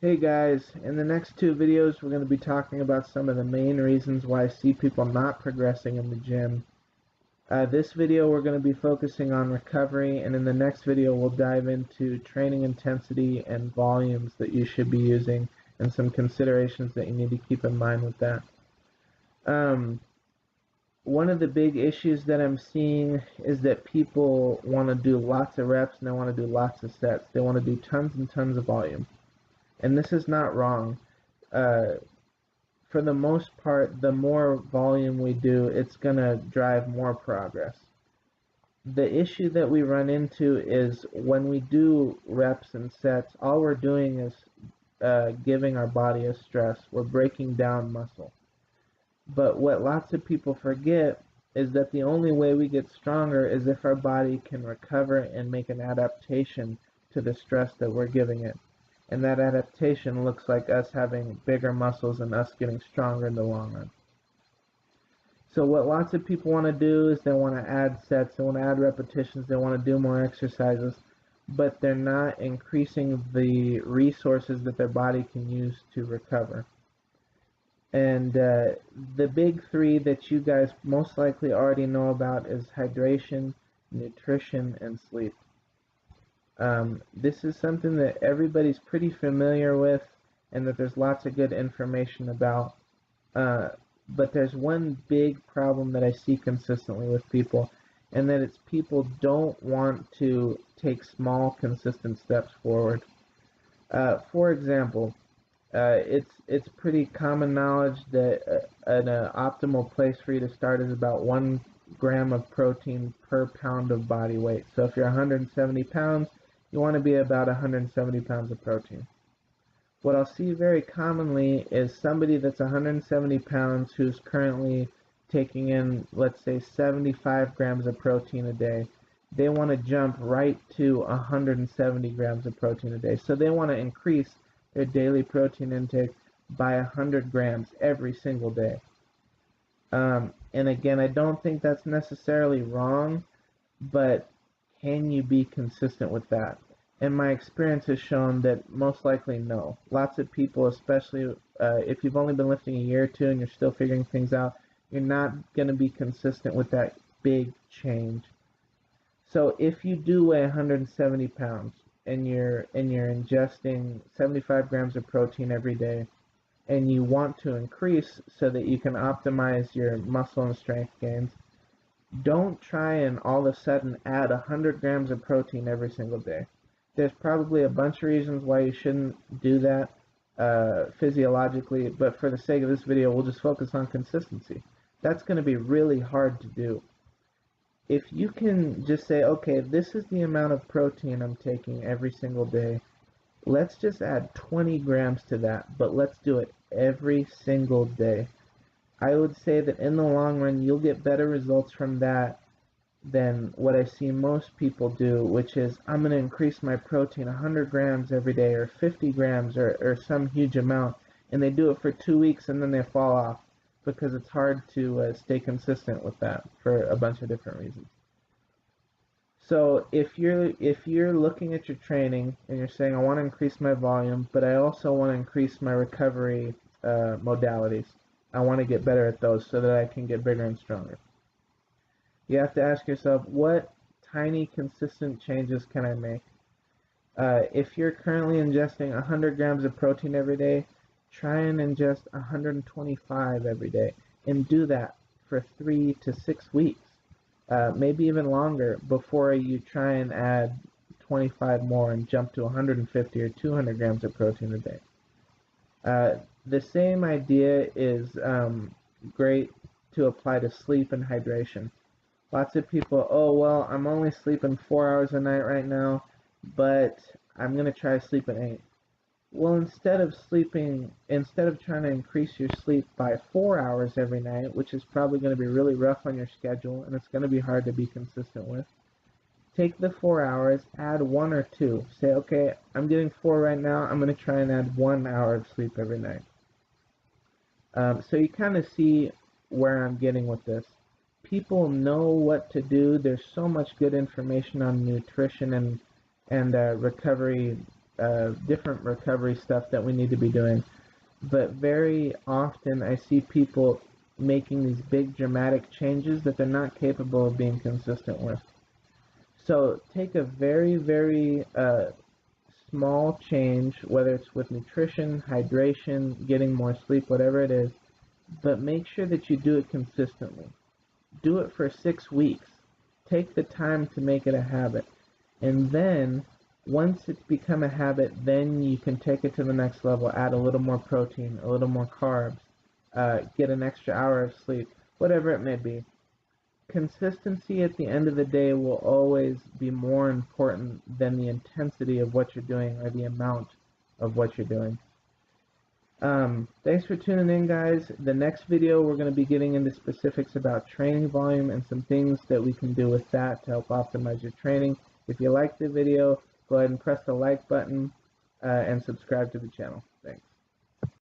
Hey guys, in the next two videos we're going to be talking about some of the main reasons why I see people not progressing in the gym. This video we're going to be focusing on recovery, and in the next video we'll dive into training intensity and volumes that you should be using and some considerations that you need to keep in mind with that. One of the big issues that I'm seeing is that people want to do lots of reps and they want to do lots of sets. They want to do tons and tons of volume. And this is not wrong. For the most part, the more volume we do, it's going to drive more progress. The issue that we run into is when we do reps and sets, all we're doing is giving our body a stress. We're breaking down muscle. But what lots of people forget is that the only way we get stronger is if our body can recover and make an adaptation to the stress that we're giving it. And that adaptation looks like us having bigger muscles and us getting stronger in the long run. So what lots of people want to do is they want to add sets, they want to add repetitions, they want to do more exercises, but they're not increasing the resources that their body can use to recover. And the big three that you guys most likely already know about is hydration, nutrition, and sleep. This is something that everybody's pretty familiar with and that there's lots of good information about. But there's one big problem that I see consistently with people, and that it's people don't want to take small, consistent steps forward. For example, it's pretty common knowledge that an optimal place for you to start is about 1 gram of protein per pound of body weight. So if you're 170 pounds, you want to be about 170 pounds of protein. What I'll see very commonly is somebody that's 170 pounds who's currently taking in, let's say, 75 grams of protein a day. They want to jump right to 170 grams of protein a day. So they want to increase their daily protein intake by 100 grams every single day. And again, I don't think that's necessarily wrong, but can you be consistent with that? And my experience has shown that most likely no. Lots of people, especially if you've only been lifting a year or two and you're still figuring things out, you're not going to be consistent with that big change. So if you do weigh 170 pounds and you're ingesting 75 grams of protein every day, and you want to increase so that you can optimize your muscle and strength gains, don't try and all of a sudden add 100 grams of protein every single day. There's probably a bunch of reasons why you shouldn't do that physiologically, but for the sake of this video, we'll just focus on consistency. That's going to be really hard to do. If you can just say, okay, this is the amount of protein I'm taking every single day, let's just add 20 grams to that, but let's do it every single day. I would say that in the long run, you'll get better results from that than what I see most people do, which is I'm going to increase my protein 100 grams every day or 50 grams or some huge amount, and they do it for 2 weeks and then they fall off because it's hard to stay consistent with that for a bunch of different reasons. So if you're looking at your training and you're saying I want to increase my volume, but I also want to increase my recovery modalities, I want to get better at those so that I can get bigger and stronger, you have to ask yourself, what tiny consistent changes can I make? If you're currently ingesting 100 grams of protein every day, try and ingest 125 every day, and do that for 3 to 6 weeks, maybe even longer, before you try and add 25 more and jump to 150 or 200 grams of protein a day. The same idea is great to apply to sleep and hydration. Lots of people, oh, well, I'm only sleeping 4 hours a night right now, but I'm going to try sleeping 8. Well, instead of trying to increase your sleep by 4 hours every night, which is probably going to be really rough on your schedule and it's going to be hard to be consistent with, take the 4 hours, add 1 or 2. Say, okay, I'm getting 4 right now, I'm going to try and add 1 hour of sleep every night. So you kind of see where I'm getting with this. People know what to do. There's so much good information on nutrition and recovery different recovery stuff that we need to be doing. But very often I see people making these big dramatic changes that they're not capable of being consistent with. So take a very, very small change, whether it's with nutrition, hydration, getting more sleep, whatever it is, but make sure that you do it consistently. Do it for 6 weeks. Take the time to make it a habit. And then, once it's become a habit, then you can take it to the next level. Add a little more protein, a little more carbs, get an extra hour of sleep, whatever it may be. Consistency at the end of the day will always be more important than the intensity of what you're doing or the amount of what you're doing. Thanks for tuning in, guys. The next video, we're going to be getting into specifics about training volume and some things that we can do with that to help optimize your training. If you liked the video, go ahead and press the like button and subscribe to the channel. Thanks.